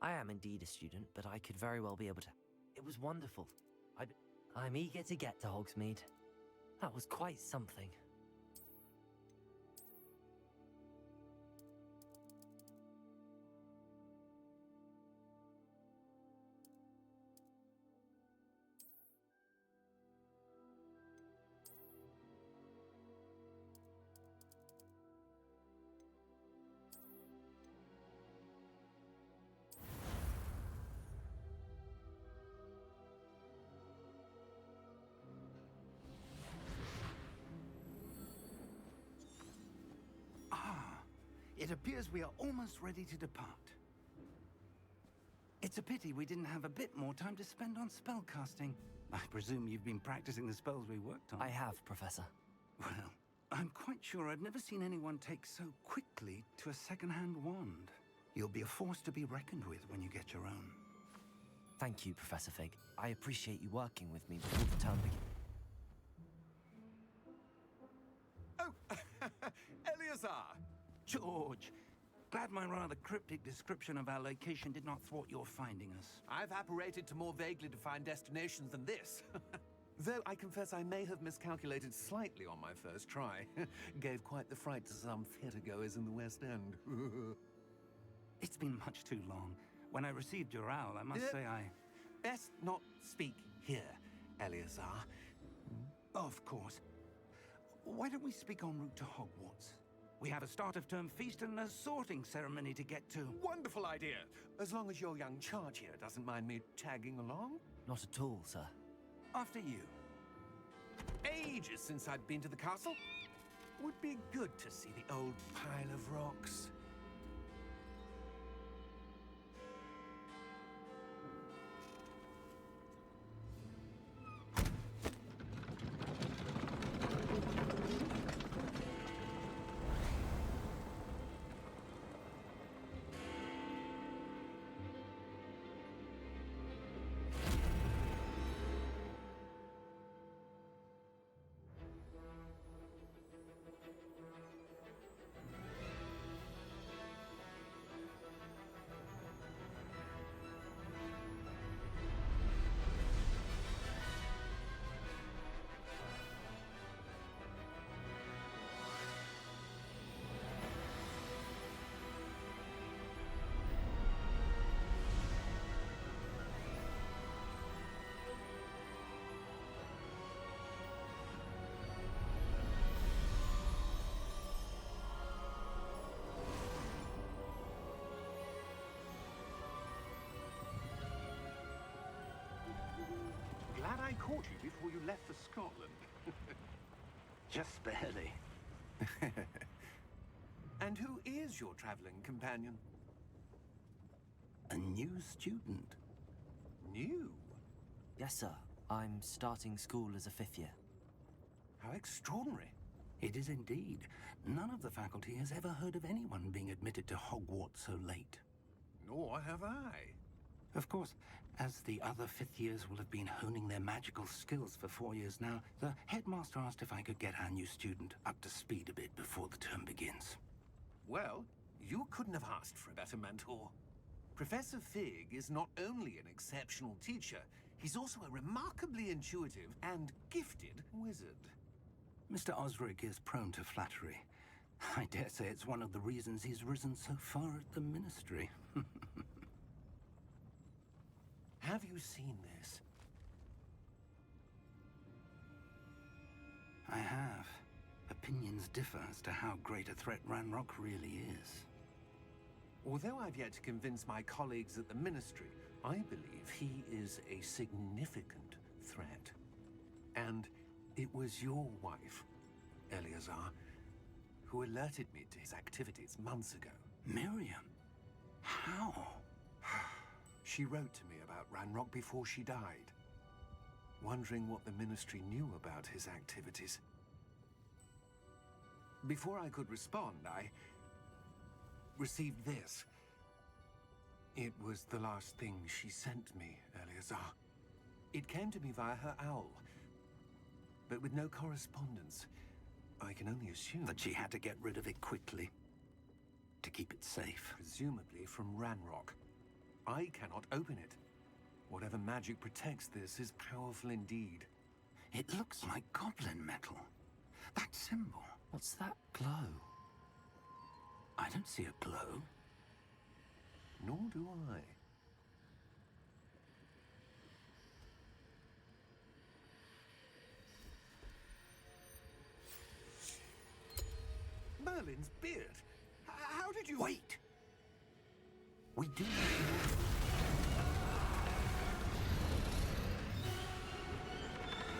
I am indeed a student, but I could very well be able to... It was wonderful. I'm eager to get to Hogsmeade. That was quite something. It appears we are almost ready to depart. It's a pity we didn't have a bit more time to spend on spellcasting. I presume you've been practicing the spells we worked on. I have, Professor. Well, I'm quite sure I've never seen anyone take so quickly to a second-hand wand. You'll be a force to be reckoned with when you get your own. Thank you, Professor Fig. I appreciate you working with me before the term begins. Oh, Eleazar! George, glad my rather cryptic description of our location did not thwart your finding us. I've apparated to more vaguely defined destinations than this. Though I confess I may have miscalculated slightly on my first try. Gave quite the fright to some theatergoers in the West End. It's been much too long. When I received your owl, I must say I... Best not speak here, Eleazar. Of course. Why don't we speak en route to Hogwarts? We have a start-of-term feast and a sorting ceremony to get to. Wonderful idea! As long as your young charge here doesn't mind me tagging along. Not at all, sir. After you. Ages since I'd been to the castle. Would be good to see the old pile of rocks. Glad I caught you before you left for Scotland. Just barely. And who is your traveling companion? A new student. New? Yes, sir. I'm starting school as a 5th year. How extraordinary. It is indeed. None of the faculty has ever heard of anyone being admitted to Hogwarts so late. Nor have I. Of course, as the other 5th years will have been honing their magical skills for 4 years now, the headmaster asked if I could get our new student up to speed a bit before the term begins. Well, you couldn't have asked for a better mentor. Professor Fig is not only an exceptional teacher, he's also a remarkably intuitive and gifted wizard. Mr. Osric is prone to flattery. I dare say it's one of the reasons he's risen so far at the Ministry. Have you seen this? I have. Opinions differ as to how great a threat Ranrock really is. Although I've yet to convince my colleagues at the Ministry, I believe he is a significant threat. And it was your wife, Eleazar, who alerted me to his activities months ago. Miriam? How? She wrote to me about Ranrock before she died, wondering what the Ministry knew about his activities. Before I could respond, I received this. It was the last thing she sent me, Eleazar. It came to me via her owl, but with no correspondence. I can only assume That she had to get rid of it quickly, to keep it safe. presumably from Ranrock. I cannot open it. Whatever magic protects this is powerful indeed. It looks like goblin metal. That symbol. What's that glow? I don't see a glow. Nor do I. Merlin's beard. How did you... Wait! We do not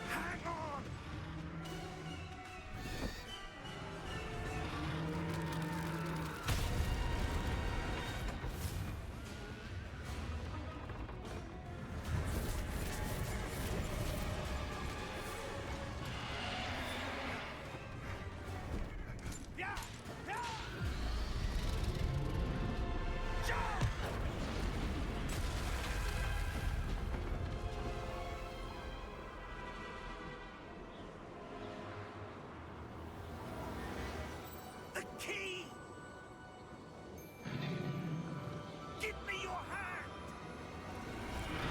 Hang on! Yeah! Yeah! Jump! The key! Give me your hand!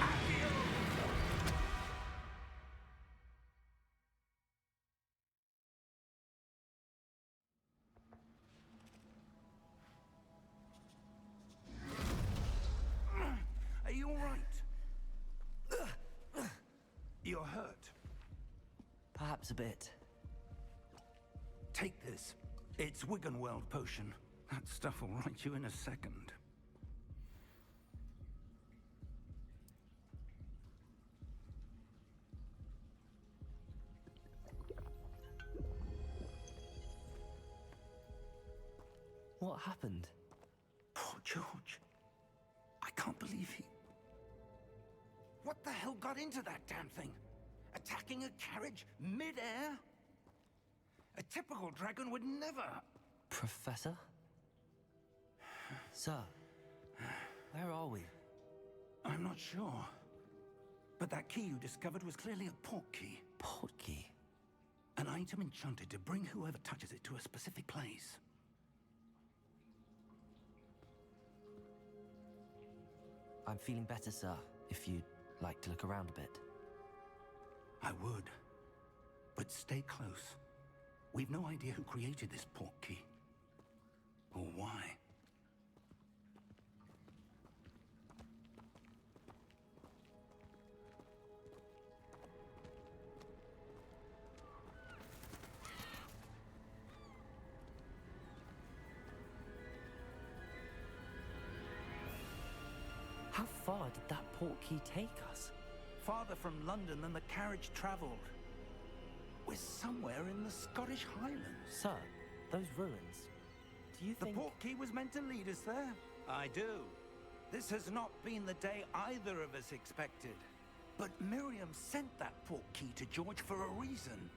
Adieu! Are you all right? You're hurt. Perhaps a bit. take this. It's WizardingWorld potion. That stuff will right you in a second. What happened? Poor George. I can't believe he... What the hell got into that damn thing? Attacking a carriage mid-air? A typical dragon would never... Professor? Sir, where are we? I'm not sure. But that key you discovered was clearly a portkey. Portkey? An item enchanted to bring whoever touches it to a specific place. I'm feeling better, sir, if you'd like to look around a bit. I would. But stay close. We've no idea who created this portkey. Or why. How far did that portkey take us? Farther from London than the carriage travelled. We're somewhere in the Scottish Highlands. Sir, those ruins. Do you think... The portkey was meant to lead us there? I do. This has not been the day either of us expected. But Miriam sent that portkey to George for a reason.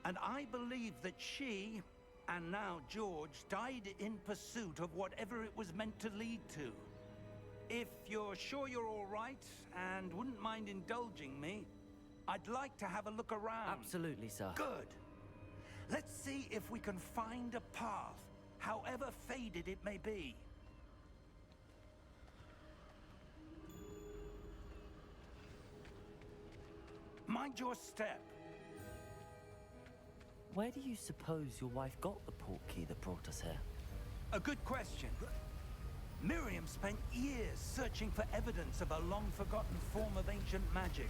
And I believe that she, and now George, died in pursuit of whatever it was meant to lead to. If you're sure you're all right, and wouldn't mind indulging me, I'd like to have a look around. Absolutely, sir. Good. Let's see if we can find a path, however faded it may be. Mind your step. Where do you suppose your wife got the portkey that brought us here? A good question. Miriam spent years searching for evidence of a long-forgotten form of ancient magic.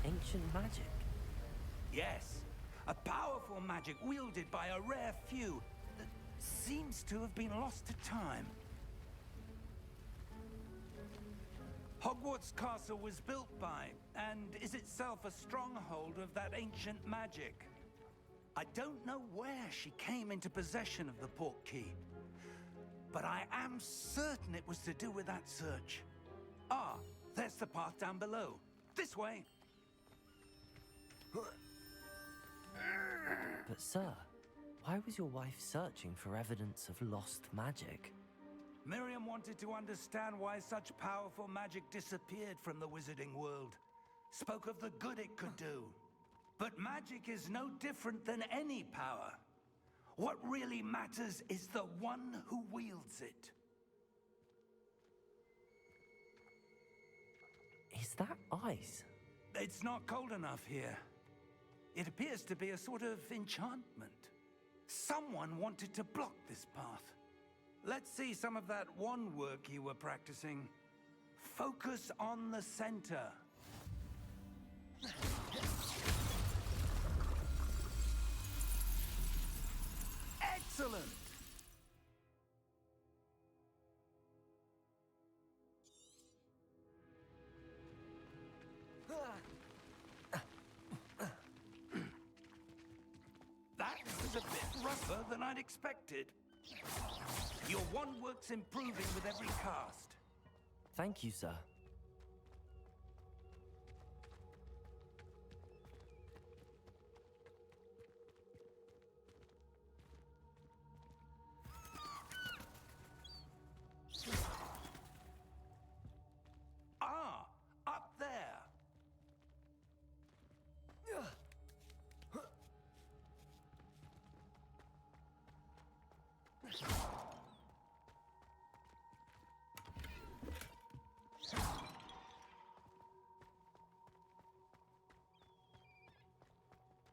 Ancient magic? Yes, a powerful magic wielded by a rare few that seems to have been lost to time. Hogwarts Castle was built by, and is itself a stronghold of that ancient magic. I don't know where she came into possession of the portkey, but I am certain it was to do with that search. Ah, there's the path down below. This way. But sir, why was your wife searching for evidence of lost magic? Miriam wanted to understand why such powerful magic disappeared from the Wizarding World. Spoke of the good it could do. But magic is no different than any power. What really matters is the one who wields it. Is that ice? It's not cold enough here. It appears to be a sort of enchantment. Someone wanted to block this path. Let's see some of that wand work you were practicing. Focus on the center. Excellent! That was a bit rougher than I'd expected. Your wand work's improving with every cast. Thank you, sir. Ah, up there.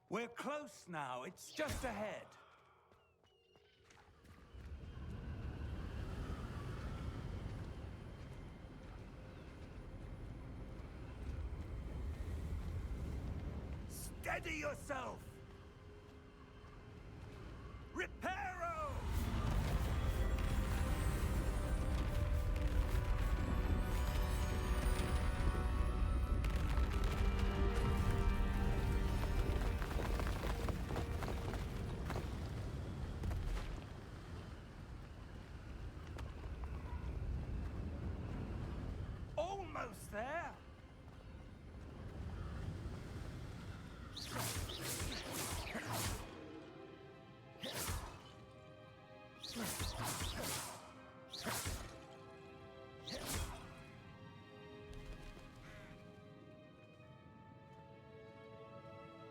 We're close now. It's just ahead. Steady yourself! Reparo! Almost there!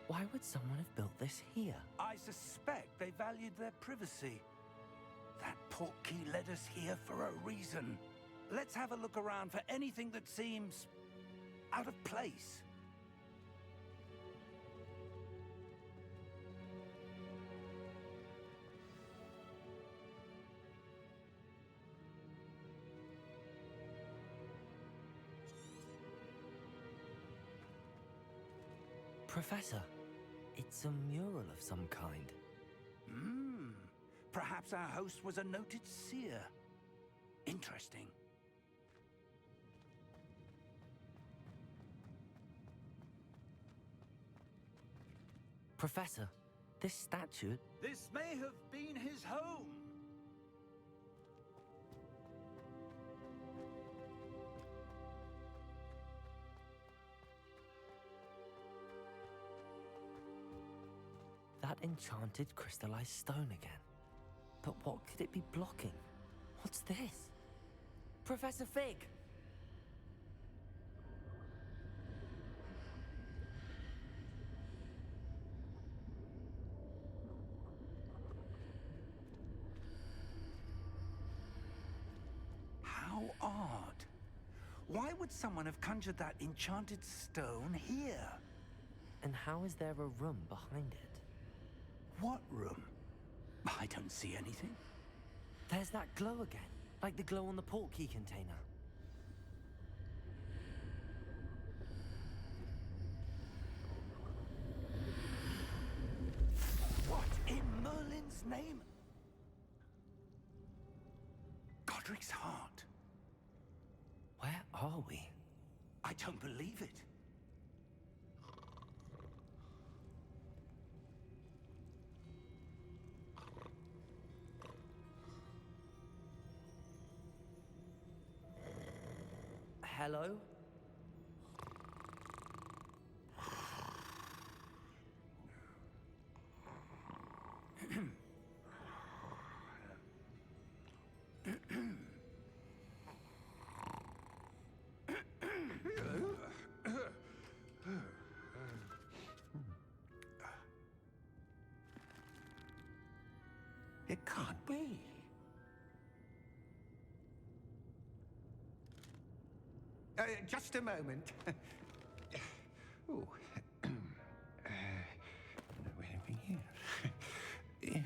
Why would someone have built this here? I suspect they valued their privacy. That Portkey led us here for a reason. Let's have a look around for anything that seems out of place. Professor, it's a mural of some kind. Perhaps our host was a noted seer. Interesting. Professor, this statue... This may have been his home. That enchanted crystallized stone again. But what could it be blocking? What's this? Professor Fig! How odd. Why would someone have conjured that enchanted stone here? And how is there a room behind it? What room? I don't see anything. There's that glow again, like the glow on the Portkey container. What in Merlin's name? Godric's heart. Where are we? I don't believe it. Hello? It can't be. Just a moment. Ooh. Where are we here?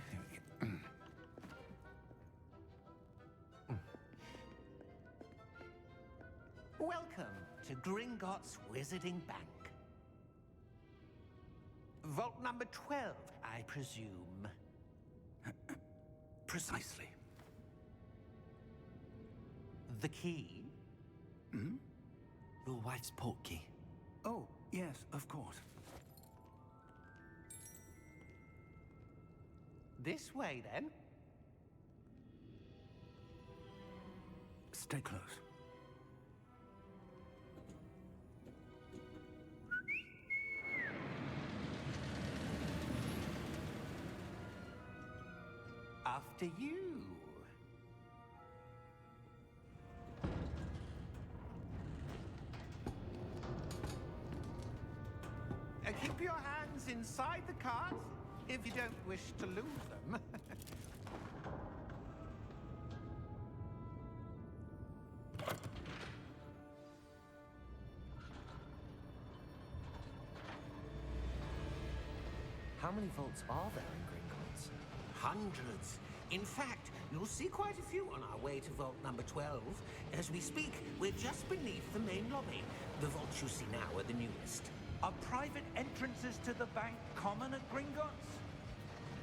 Welcome to Gringotts Wizarding Bank. Vault number 12, I presume. Precisely. The key? Hmm? Your wife's portkey. Oh, yes, of course. This way, then. Stay close. After you. Keep your hands inside the cart if you don't wish to lose them. How many vaults are there in Gringotts? Hundreds. In fact, you'll see quite a few on our way to vault number 12. As we speak, we're just beneath the main lobby. The vaults you see now are the newest. Are private entrances to the bank common at Gringotts?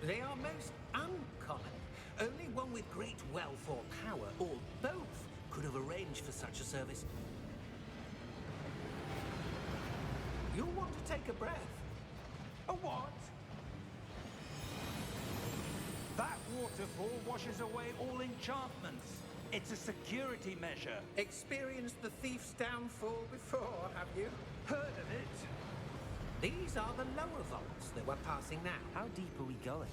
They are most uncommon. Only one with great wealth or power, or both, could have arranged for such a service. You'll want to take a breath. A what? That waterfall washes away all enchantments. It's a security measure. Experienced the thief's downfall before, have you? Heard of it? These are the lower vaults that we're passing now. How deep are we going?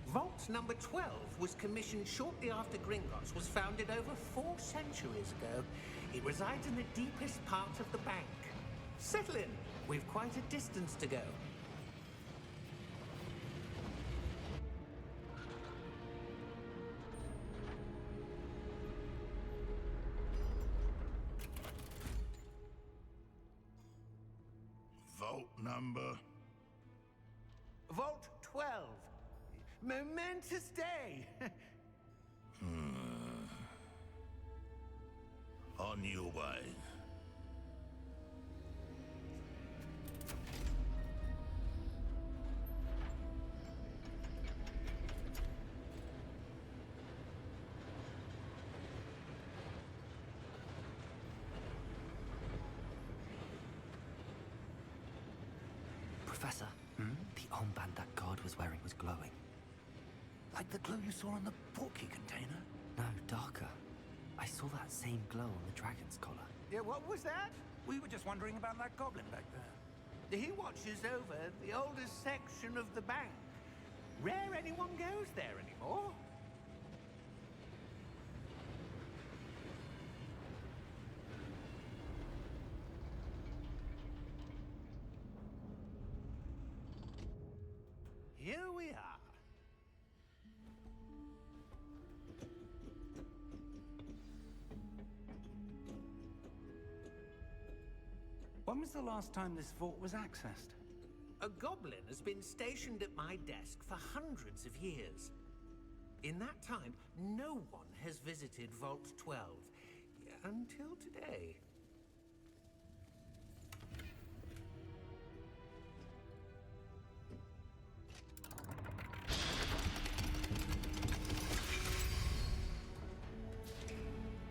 Vault number 12 was commissioned shortly after Gringotts was founded over 4 centuries ago. It resides in the deepest part of the bank. Settle in. We've quite a distance to go. Vault number? Vault 12. Momentous day. On your way. Professor, the armband that guard was wearing was glowing. Like the glow you saw on the Portkey container? No, darker. I saw that same glow on the dragon's collar. Yeah, what was that? We were just wondering about that goblin back there. He watches over the oldest section of the bank. Rare anyone goes there anymore. Here we are. When was the last time this vault was accessed? A goblin has been stationed at my desk for hundreds of years. In that time, no one has visited Vault 12 until today.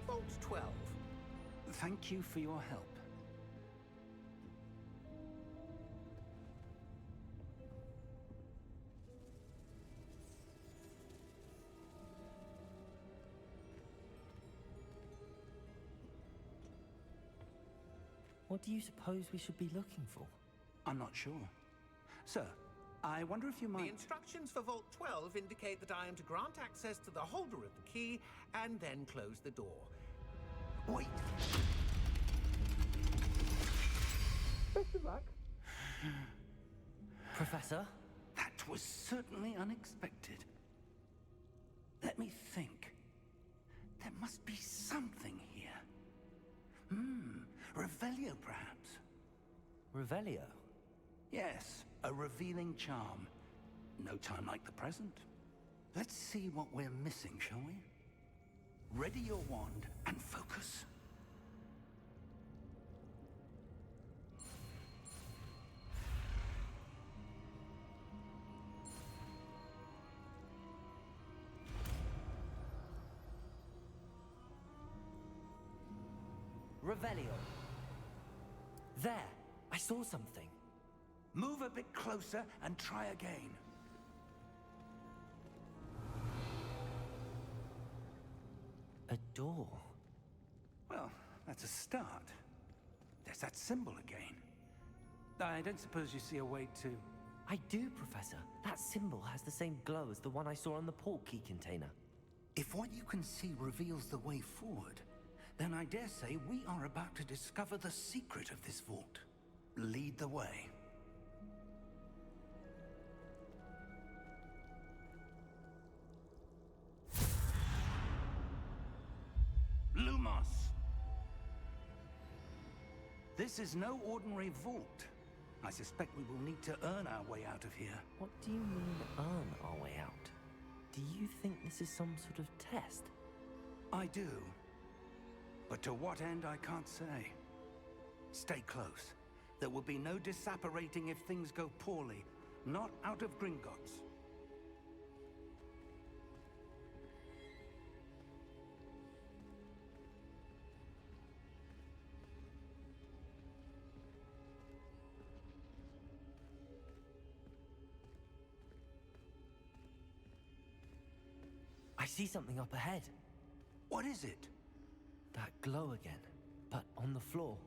Vault 12. Thank you for your help. What do you suppose we should be looking for? I'm not sure. Sir, I wonder if you The might... instructions for Vault 12 indicate that I am to grant access to the holder of the key and then close the door. Wait! Best of luck. Professor? That was certainly unexpected. Let me think. There must be something here. Revelio? Yes, a revealing charm. No time like the present. Let's see what we're missing, shall we? Ready your wand and focus. Revelio. There! I saw something. Move a bit closer and try again. A door. Well, that's a start. There's that symbol again. I don't suppose you see a way to... I do, Professor. That symbol has the same glow as the one I saw on the Portkey container. If what you can see reveals the way forward, then I dare say we are about to discover the secret of this vault. Lead the way. Lumos! This is no ordinary vault. I suspect we will need to earn our way out of here. What do you mean, earn our way out? Do you think this is some sort of test? I do. But to what end, I can't say. Stay close. There will be no disapparating if things go poorly. Not out of Gringotts. I see something up ahead. What is it? That glow again, but on the floor.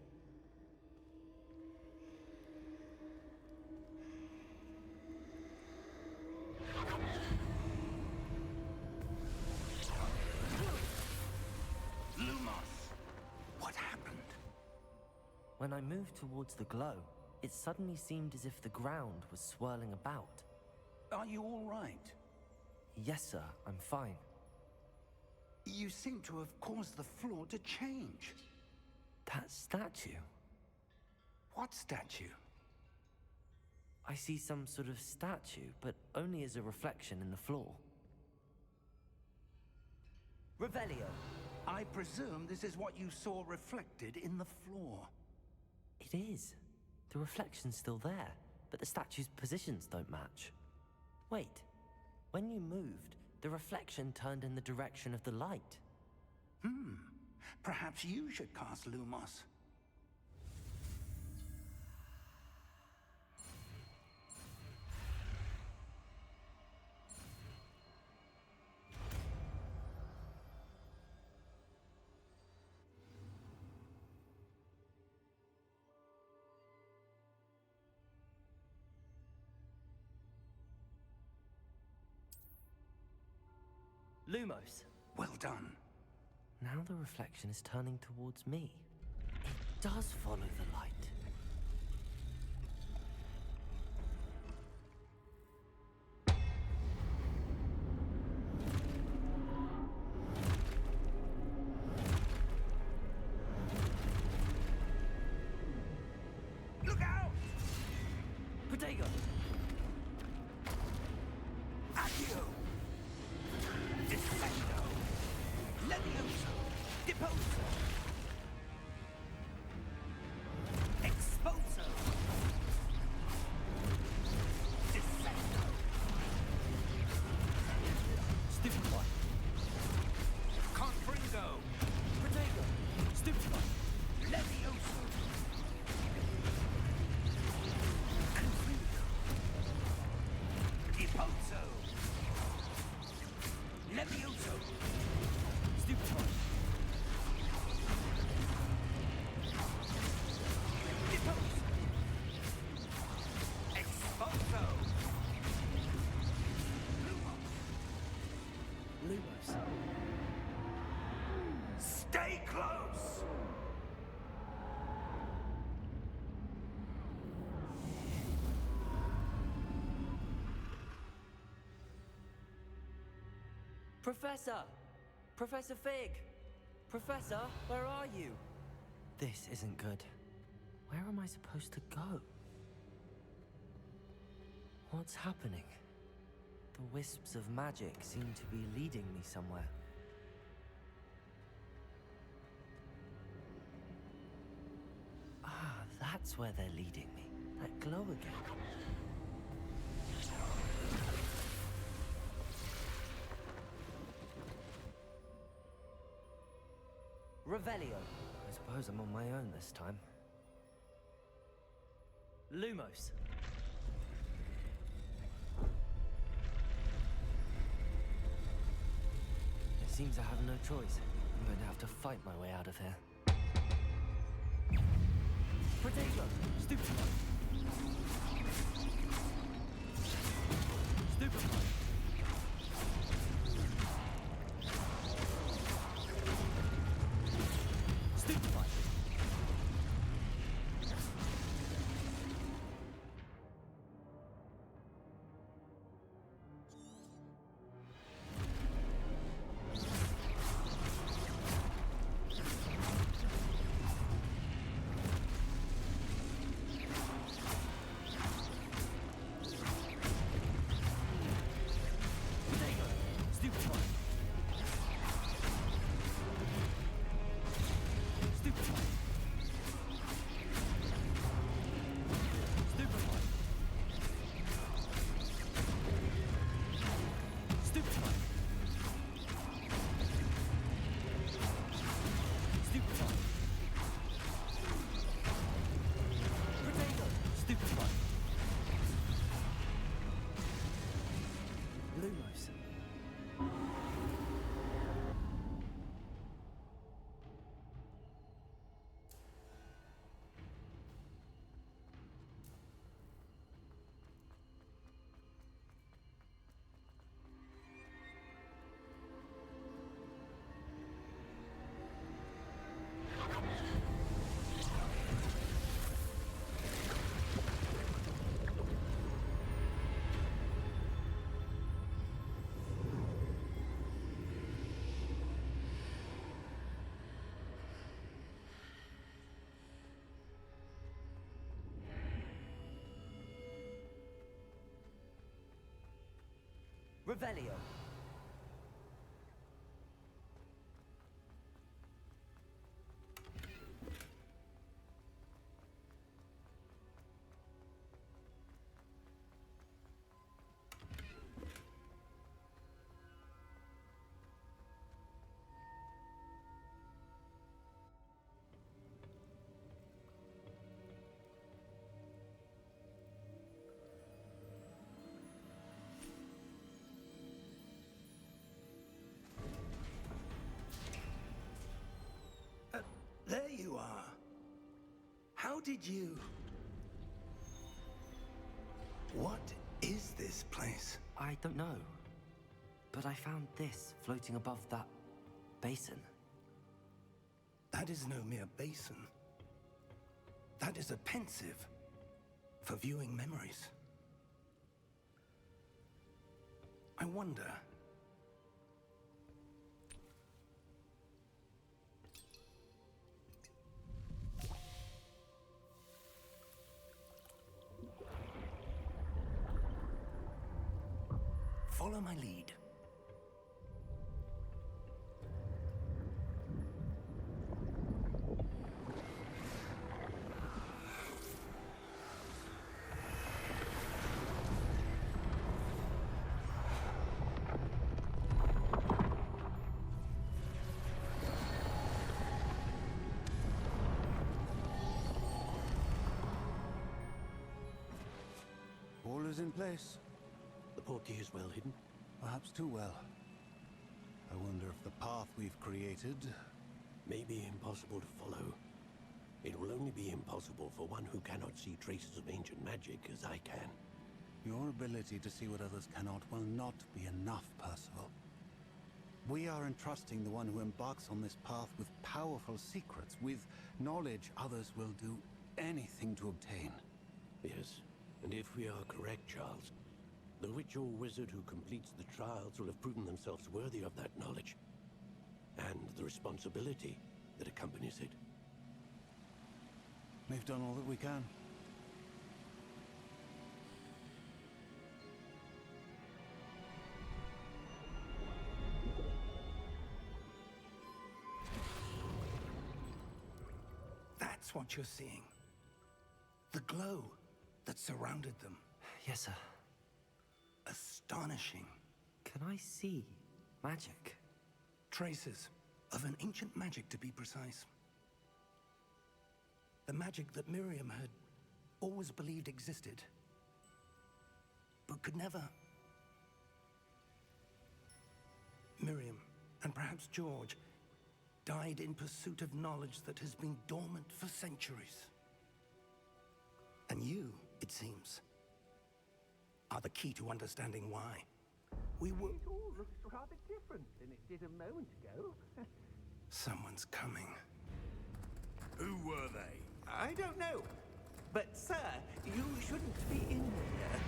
Lumos! What happened? When I moved towards the glow, it suddenly seemed as if the ground was swirling about. Are you all right? Yes, sir, I'm fine. You seem to have caused the floor to change. That statue? What statue? I see some sort of statue, but only as a reflection in the floor. Revelio! I presume this is what you saw reflected in the floor. It is. The reflection's still there, but the statue's positions don't match. Wait, when you moved, the reflection turned in the direction of the light. Perhaps you should cast Lumos. Lumos! Well done. Now the reflection is turning towards me. It does follow the light. Look out! Protego! Accio! Descendo! Levioso! Deposo! Exposo! Descendo! Stupid one! Confringo! Protego! Stupid one! Levioso! Confringo! Deposo! Levioso! Stupid one! Deposo! Exposo! Lumos! Stay close! Professor! Professor Fig! Professor, where are you? This isn't good. Where am I supposed to go? What's happening? The wisps of magic seem to be leading me somewhere. Ah, that's where they're leading me. That glow again. Revelio. I suppose I'm on my own this time. Lumos. It seems I have no choice. I'm going to have to fight my way out of here. Potato! Stupefy! Stupefy! Stupefy! Revelio. There you are. How did you... What is this place? I don't know. But I found this floating above that basin. That is no mere basin. That is a pensive for viewing memories. I wonder... Follow my lead. All is in place. The portkey is well hidden. Perhaps too well. I wonder if the path we've created... May be impossible to follow. It will only be impossible for one who cannot see traces of ancient magic as I can. Your ability to see what others cannot will not be enough, Percival. We are entrusting the one who embarks on this path with powerful secrets, with knowledge others will do anything to obtain. Yes, and if we are correct, Charles, the witch or wizard who completes the trials will have proven themselves worthy of that knowledge, and the responsibility that accompanies it. We've done all that we can. That's what you're seeing. The glow that surrounded them. Yes, sir. Astonishing. Can I see magic? Traces of an ancient magic, to be precise. The magic that Miriam had always believed existed, but could never. Miriam, and perhaps George, died in pursuit of knowledge that has been dormant for centuries. And you, it seems, are the key to understanding why. We were... It all looks rather different than it did a moment ago. Someone's coming. Who were they? I don't know. But, sir, you shouldn't be in here.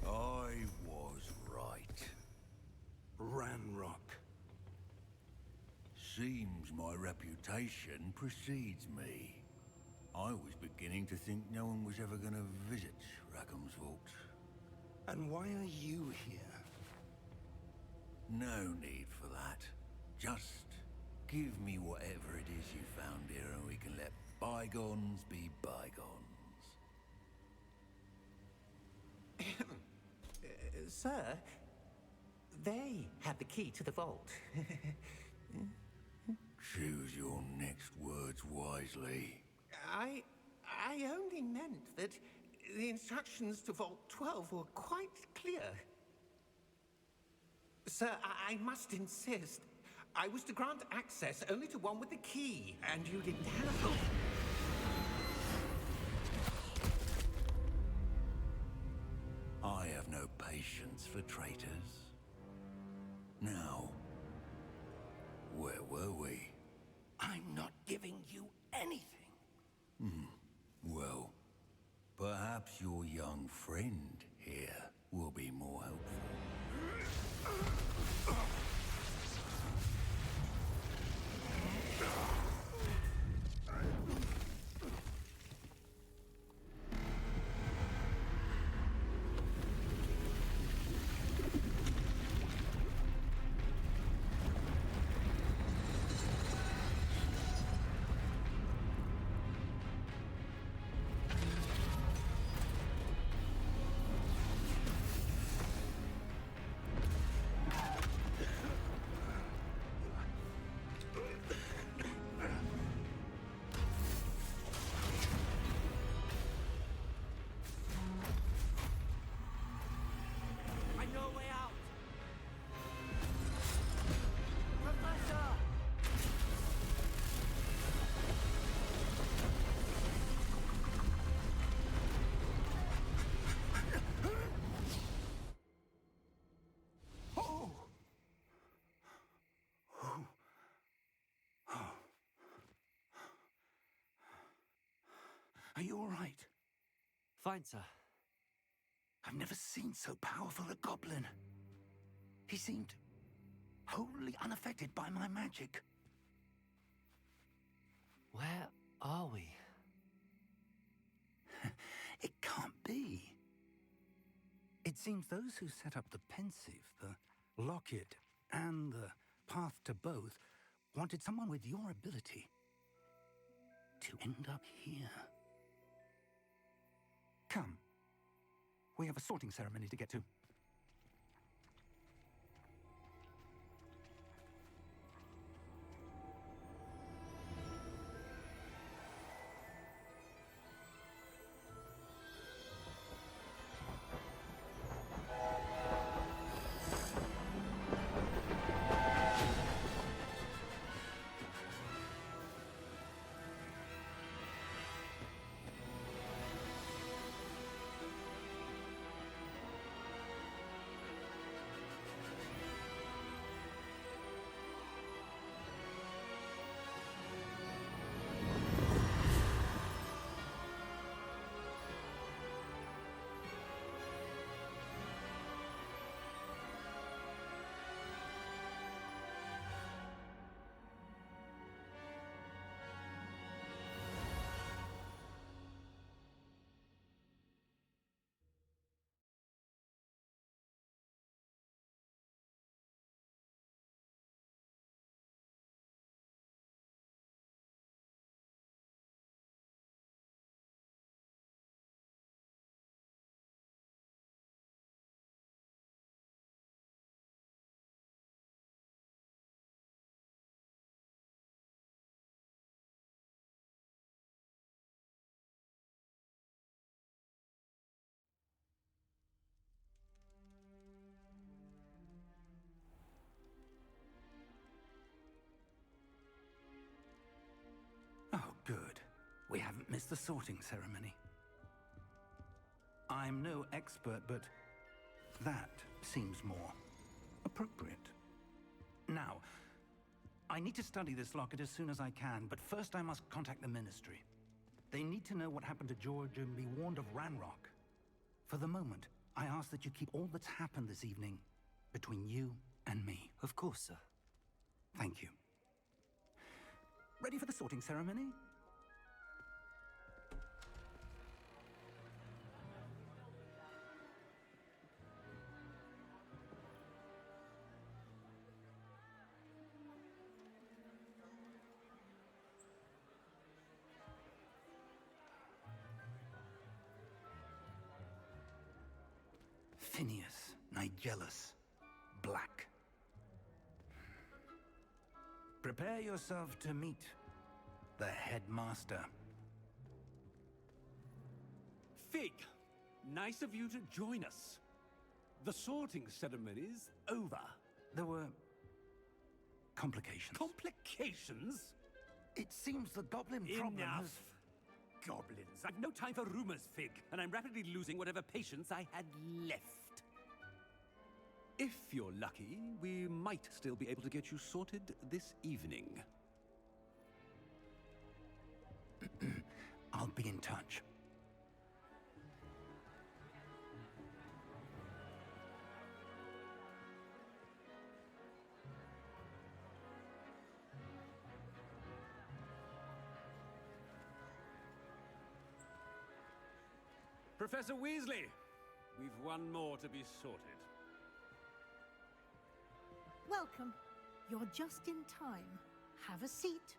I was right. Ranrock. Seems my reputation precedes me. I was beginning to think no one was ever going to visit Rackham's vault. And why are you here? No need for that. Just give me whatever it is you found here and we can let bygones be bygones. Sir, they have the key to the vault. Choose your next words wisely. I only meant that the instructions to Vault 12 were quite clear. Sir, I must insist. I was to grant access only to one with the key, and you didn't have it. I have no patience for traitors. Now, where were we? I'm not giving you anything. Well, perhaps your young friend here will be more helpful. Are you all right? Fine, sir. I've never seen so powerful a goblin. He seemed wholly unaffected by my magic. Where are we? It can't be. It seems those who set up the pensive, the locket, and the path to both wanted someone with your ability to end up here. Come. We have a sorting ceremony to get to. It's the sorting ceremony. I'm no expert, but that seems more appropriate. Now, I need to study this locket as soon as I can, but first I must contact the Ministry. They need to know what happened to George and be warned of Ranrock. For the moment, I ask that you keep all that's happened this evening between you and me. Of course, sir. Thank you. Ready for the sorting ceremony? Phineas, Nigellus, Black. Prepare yourself to meet the headmaster. Fig, nice of you to join us. The sorting ceremony's over. There were complications. Complications? It seems the goblin problem Enough. has... Goblins. I've no time for rumors, Fig, and I'm rapidly losing whatever patience I had left. If you're lucky, we might still be able to get you sorted this evening. I'll be in touch. Professor Weasley, we've one more to be sorted. Welcome. You're just in time. Have a seat.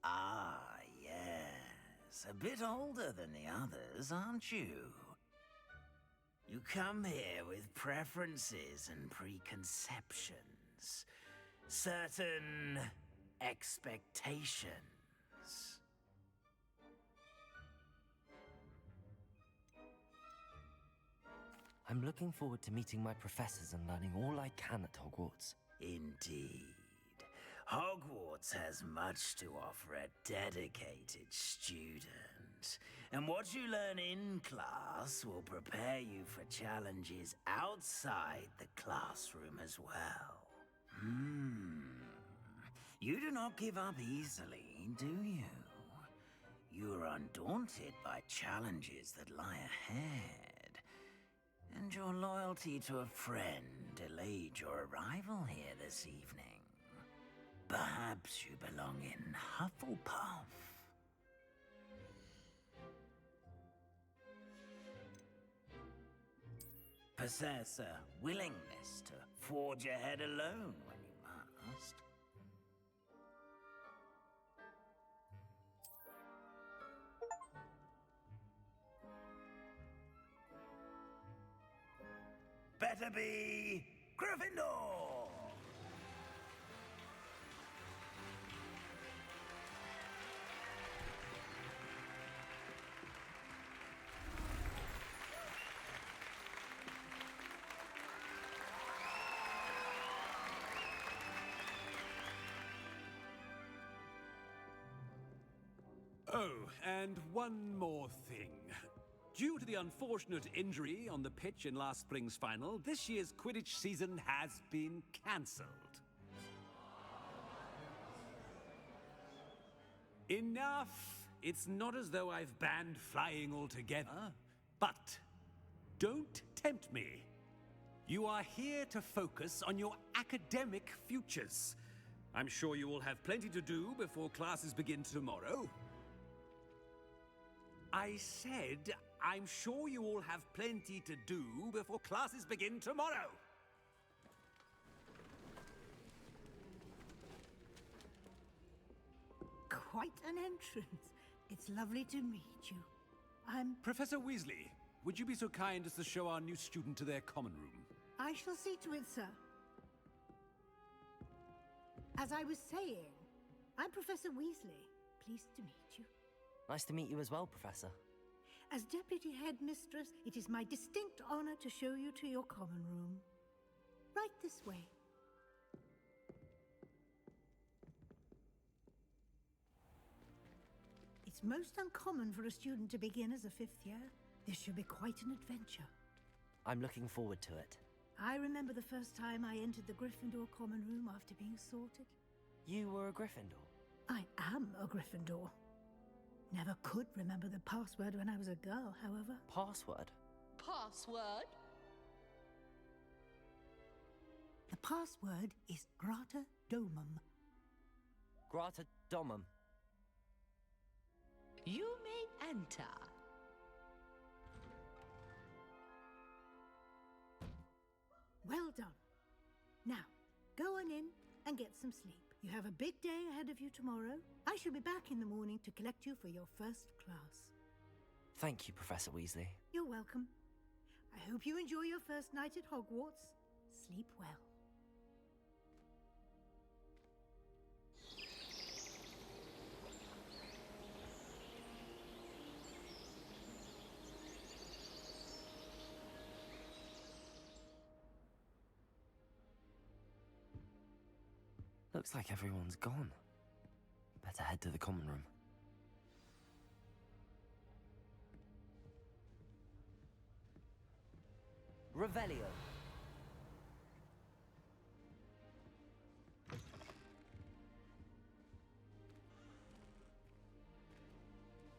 Ah, yes. A bit older than the others, aren't you? You come here with preferences and preconceptions. Certain expectations. I'm looking forward to meeting my professors and learning all I can at Hogwarts. Indeed. Hogwarts has much to offer a dedicated student. And what you learn in class will prepare you for challenges outside the classroom as well. You do not give up easily, do you? You are undaunted by challenges that lie ahead. And your loyalty to a friend delayed your arrival here this evening. Perhaps you belong in Hufflepuff. Possess a willingness to forge ahead alone when you must. Better be Gryffindor! Oh, and one more thing. Due to the unfortunate injury on the pitch in last spring's final, this year's Quidditch season has been cancelled. Enough! It's not as though I've banned flying altogether. But don't tempt me. You are here to focus on your academic futures. I'm sure you will have plenty to do before classes begin tomorrow. I said, I'm sure you all have plenty to do before classes begin tomorrow. Quite an entrance. It's lovely to meet you. I'm... Professor Weasley, would you be so kind as to show our new student to their common room? I shall see to it, sir. As I was saying, I'm Professor Weasley. Pleased to meet you. Nice to meet you as well, Professor. As Deputy Headmistress, it is my distinct honor to show you to your common room. Right this way. It's most uncommon for a student to begin as a 5th year. This should be quite an adventure. I'm looking forward to it. I remember the first time I entered the Gryffindor common room after being sorted. You were a Gryffindor? I am a Gryffindor. Never could remember the password when I was a girl, however. Password? Password? The password is Grata Domum. Grata Domum. You may enter. Well done. Now, go on in and get some sleep. You have a big day ahead of you tomorrow. I shall be back in the morning to collect you for your first class. Thank you, Professor Weasley. You're welcome. I hope you enjoy your first night at Hogwarts. Sleep well. Looks like everyone's gone. Better head to the common room. Revelio.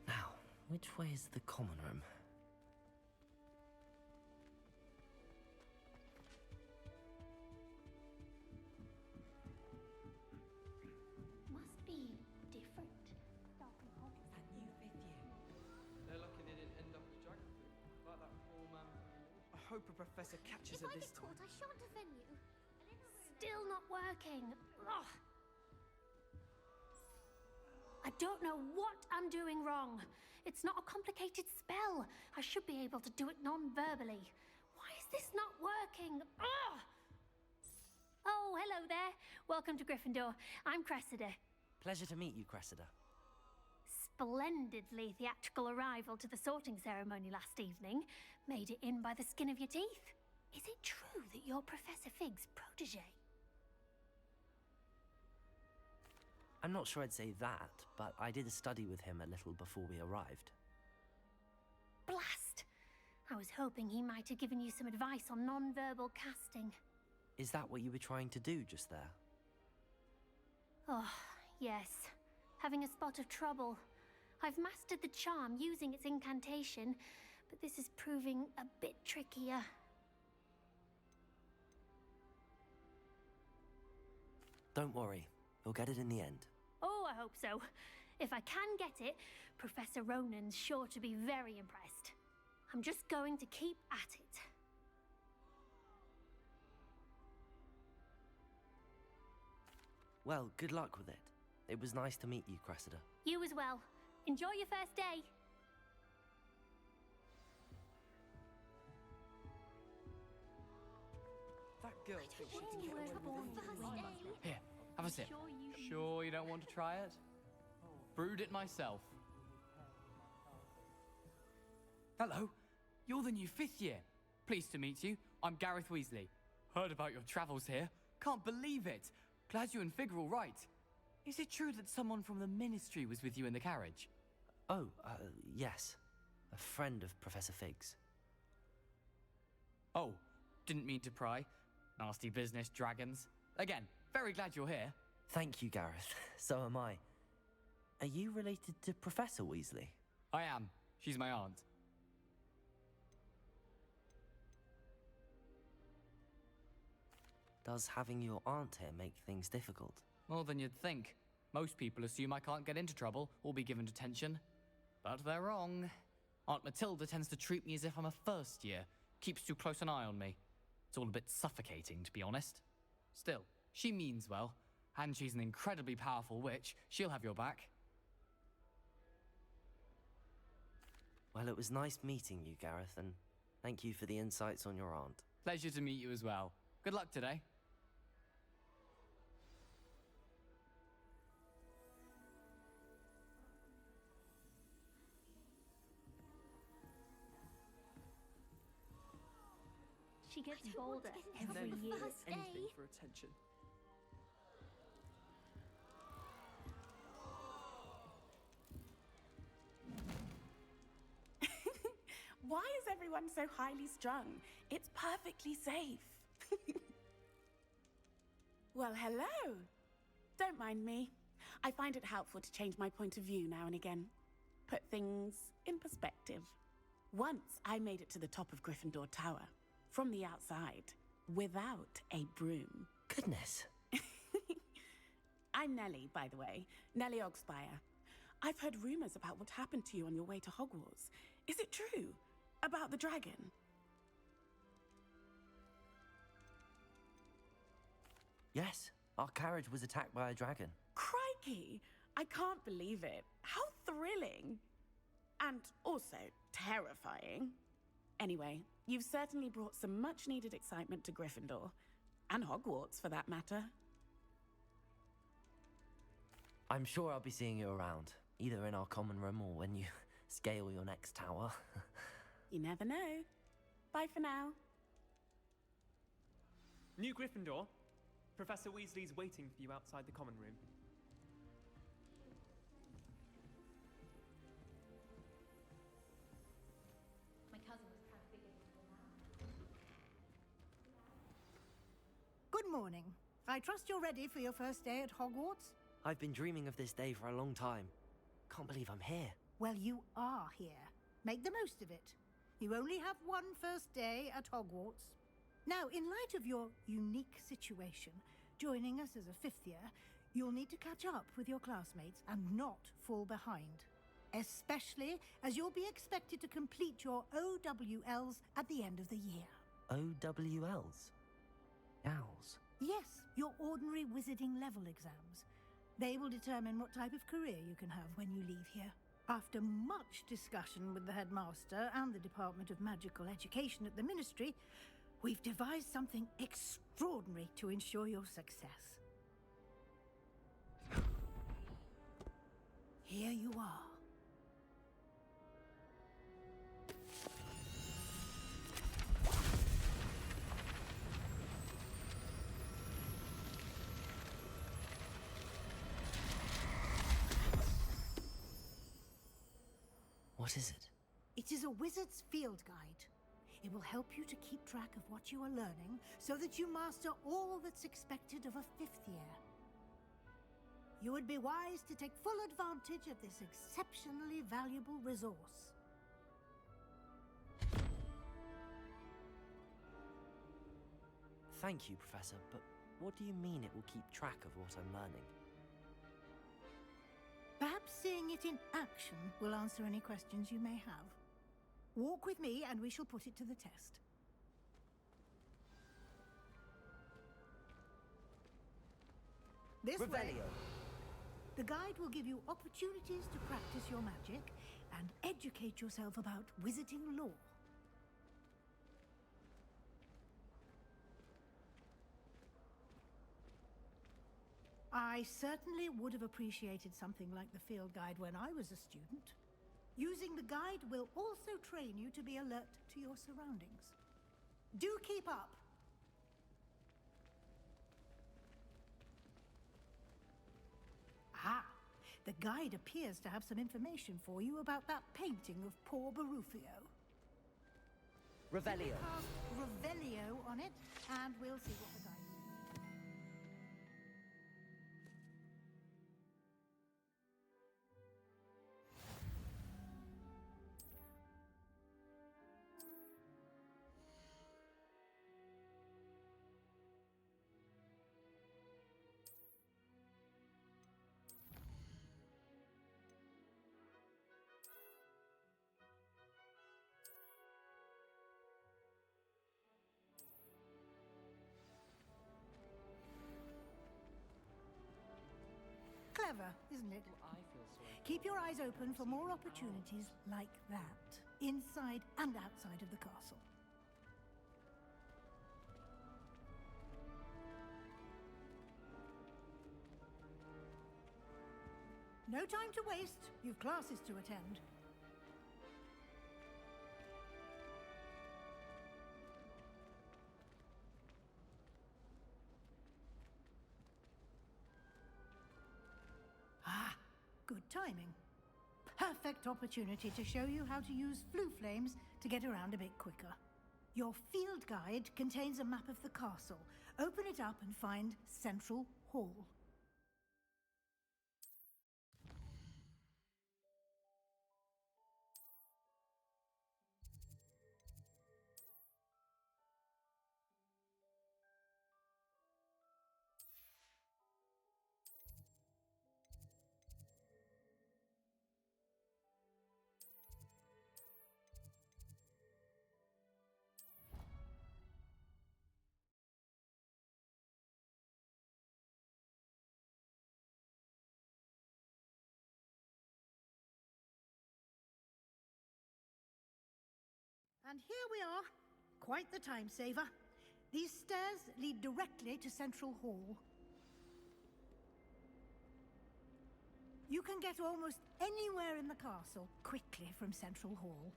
Now, which way is the common room? Must be different. That new 5th year. They're lucky they didn't end up as dragon food, like that poor man. I hope a professor catches If it I this get time. caught, I shan't offend you. Still not working. Ugh. I don't know what I'm doing wrong. It's not a complicated spell. I should be able to do it non-verbally. Why is this not working? Ugh. Oh, hello there. Welcome to Gryffindor. I'm Cressida. Pleasure to meet you, Cressida. Splendidly theatrical arrival to the sorting ceremony last evening. Made it in by the skin of your teeth. Is it true that you're Professor Fig's protege? I'm not sure I'd say that, but I did study with him a little before we arrived. Blast! I was hoping he might have given you some advice on non-verbal casting. Is that what you were trying to do just there? Oh, yes. Having a spot of trouble. I've mastered the charm using its incantation, but this is proving a bit trickier. Don't worry, you'll get it in the end. Oh, I hope so. If I can get it, Professor Ronan's sure to be very impressed. I'm just going to keep at it. Well, good luck with it. It was nice to meet you, Cressida. You as well. Enjoy your first day. That girl thinks she can get away with everything. Here, have a sip. Sure you don't want to try it? Brewed it myself. Hello, you're the new 5th year. Pleased to meet you. I'm Gareth Weasley. Heard about your travels here. Can't believe it. Glad you and Fig are all right. Is it true that someone from the Ministry was with you in the carriage? Oh, yes. A friend of Professor Fig's. Oh, didn't mean to pry. Nasty business, dragons. Again, very glad you're here. Thank you, Gareth. So am I. Are you related to Professor Weasley? I am. She's my aunt. Does having your aunt here make things difficult? More than you'd think. Most people assume I can't get into trouble or be given detention. But they're wrong. Aunt Matilda tends to treat me as if I'm a first year. Keeps too close an eye on me. It's all a bit suffocating, to be honest. Still, she means well. And she's an incredibly powerful witch. She'll have your back. Well, it was nice meeting you, Gareth, and thank you for the insights on your aunt. Pleasure to meet you as well. Good luck today. She gets bolder every year. Anything for attention. Why is everyone so highly strung? It's perfectly safe. Well, hello. Don't mind me. I find it helpful to change my point of view now and again. Put things in perspective. Once I made it to the top of Gryffindor Tower, from the outside, without a broom. Goodness. I'm Nellie, by the way. Nellie Ogspire. I've heard rumors about what happened to you on your way to Hogwarts. Is it true? About the dragon? Yes, our carriage was attacked by a dragon. Crikey! I can't believe it. How thrilling! And also terrifying. Anyway, you've certainly brought some much-needed excitement to Gryffindor. And Hogwarts, for that matter. I'm sure I'll be seeing you around, either in our common room or when you scale your next tower. You never know. Bye for now. New Gryffindor. Professor Weasley's waiting for you outside the common room. My cousin was kind of big into the Good morning. I trust you're ready for your first day at Hogwarts? I've been dreaming of this day for a long time. Can't believe I'm here. Well, you are here. Make the most of it. You only have one first day at Hogwarts. Now, in light of your unique situation, joining us as a fifth year, you'll need to catch up with your classmates and not fall behind. Especially as you'll be expected to complete your OWLs at the end of the year. OWLs? Owls? Yes, your ordinary wizarding level exams. They will determine what type of career you can have when you leave here. After much discussion with the headmaster and the Department of Magical Education at the Ministry, we've devised something extraordinary to ensure your success. Here you are. What is it? It is a wizard's field guide. It will help you to keep track of what you are learning so that you master all that's expected of a fifth year. You would be wise to take full advantage of this exceptionally valuable resource. Thank you, Professor, but what do you mean it will keep track of what I'm learning? Perhaps seeing it in action will answer any questions you may have. Walk with me and we shall put it to the test. This way. Revelio. The guide will give you opportunities to practice your magic and educate yourself about wizarding lore. I certainly would have appreciated something like the field guide when I was a student. Using the guide will also train you to be alert to your surroundings. Do keep up! Ah, the guide appears to have some information for you about that painting of poor Barufio. Revelio. Cast Revelio on it, and we'll see what the guide is. Clever, isn't it? I feel sorry. Keep your eyes open for more opportunities like that, inside and outside of the castle. No time to waste. You've classes to attend. Good timing. Perfect opportunity to show you how to use flue flames to get around a bit quicker. Your field guide contains a map of the castle. Open it up and find Central Hall. And here we are. Quite the time saver. These stairs lead directly to Central Hall. You can get almost anywhere in the castle quickly from Central Hall.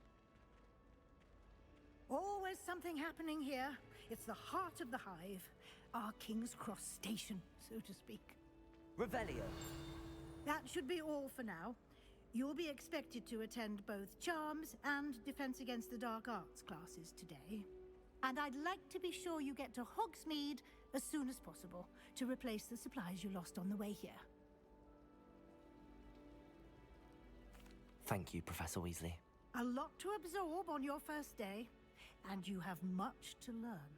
Always something happening here. It's the heart of the hive. Our King's Cross station, so to speak. Revelio. That should be all for now. You'll be expected to attend both Charms and Defense Against the Dark Arts classes today. And I'd like to be sure you get to Hogsmeade as soon as possible to replace the supplies you lost on the way here. Thank you, Professor Weasley. A lot to absorb on your first day, and you have much to learn.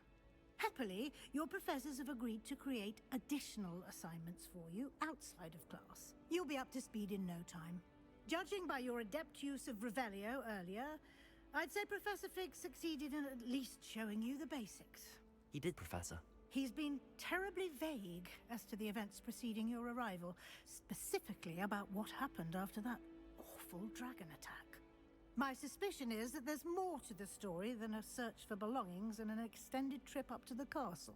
Happily, your professors have agreed to create additional assignments for you outside of class. You'll be up to speed in no time. Judging by your adept use of Revelio earlier, I'd say Professor Fig succeeded in at least showing you the basics. He did, Professor. He's been terribly vague as to the events preceding your arrival, specifically about what happened after that awful dragon attack. My suspicion is that there's more to the story than a search for belongings and an extended trip up to the castle.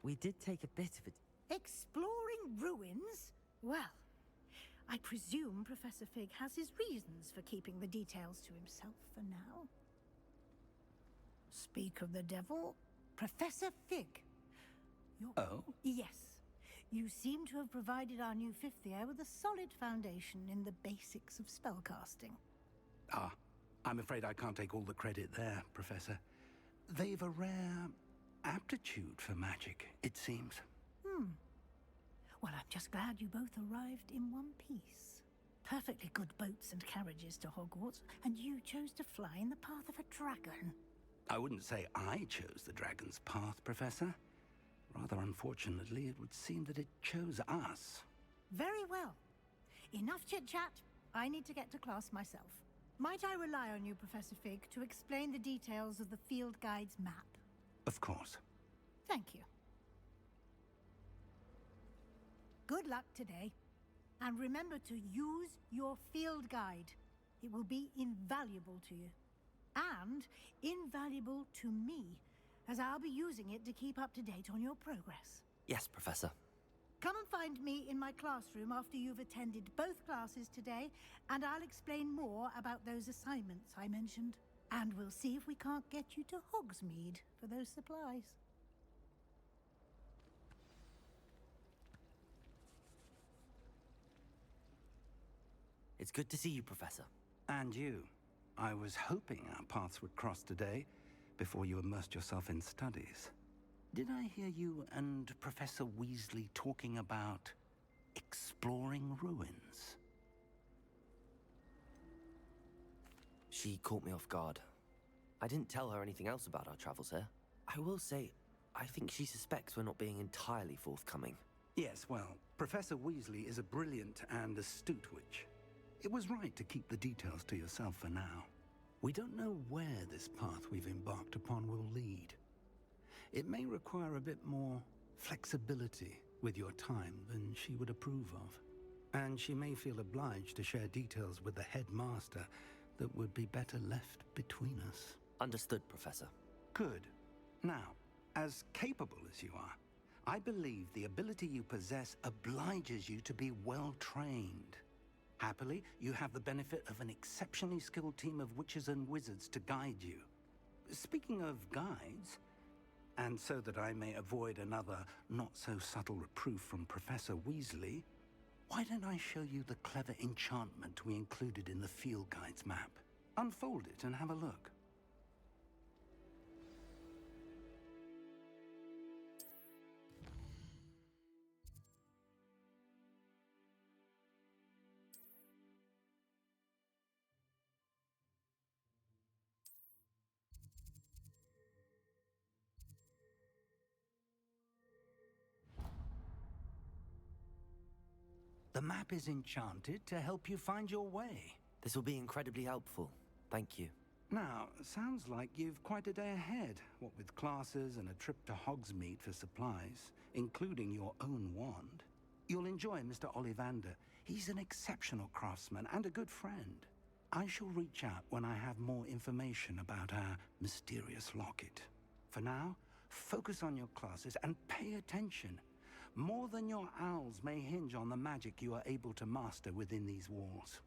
We did take a bit of it. Exploring ruins? Well, I presume Professor Fig has his reasons for keeping the details to himself for now. Speak of the devil, Professor Fig. Oh? Yes. You seem to have provided our new fifth year with a solid foundation in the basics of spellcasting. Ah, I'm afraid I can't take all the credit there, Professor. They've a rare aptitude for magic, it seems. Well, I'm just glad you both arrived in one piece. Perfectly good boats and carriages to Hogwarts, and you chose to fly in the path of a dragon. I wouldn't say I chose the dragon's path, Professor. Rather unfortunately, it would seem that it chose us. Very well. Enough chit-chat. I need to get to class myself. Might I rely on you, Professor Fig, to explain the details of the field guide's map? Of course. Thank you. Good luck today. And remember to use your field guide. It will be invaluable to you. And invaluable to me, as I'll be using it to keep up to date on your progress. Yes, Professor. Come and find me in my classroom after you've attended both classes today, and I'll explain more about those assignments I mentioned. And we'll see if we can't get you to Hogsmeade for those supplies. It's good to see you, Professor. And you. I was hoping our paths would cross today, before you immersed yourself in studies. Did I hear you and Professor Weasley talking about exploring ruins? She caught me off guard. I didn't tell her anything else about our travels here. I will say, I think she suspects we're not being entirely forthcoming. Yes, well, Professor Weasley is a brilliant and astute witch. It was right to keep the details to yourself for now. We don't know where this path we've embarked upon will lead. It may require a bit more flexibility with your time than she would approve of. And she may feel obliged to share details with the headmaster that would be better left between us. Understood, Professor. Good. Now, as capable as you are, I believe the ability you possess obliges you to be well trained. Happily, you have the benefit of an exceptionally skilled team of witches and wizards to guide you. Speaking of guides, and so that I may avoid another not-so-subtle reproof from Professor Weasley, why don't I show you the clever enchantment we included in the field guide's map? Unfold it and have a look. The map is enchanted to help you find your way. This will be incredibly helpful. Thank you. Now, sounds like you've quite a day ahead, what with classes and a trip to Hogsmeade for supplies, including your own wand. You'll enjoy Mr. Ollivander. He's an exceptional craftsman and a good friend. I shall reach out when I have more information about our mysterious locket. For now, focus on your classes and pay attention. More than your owls may hinge on the magic you are able to master within these walls.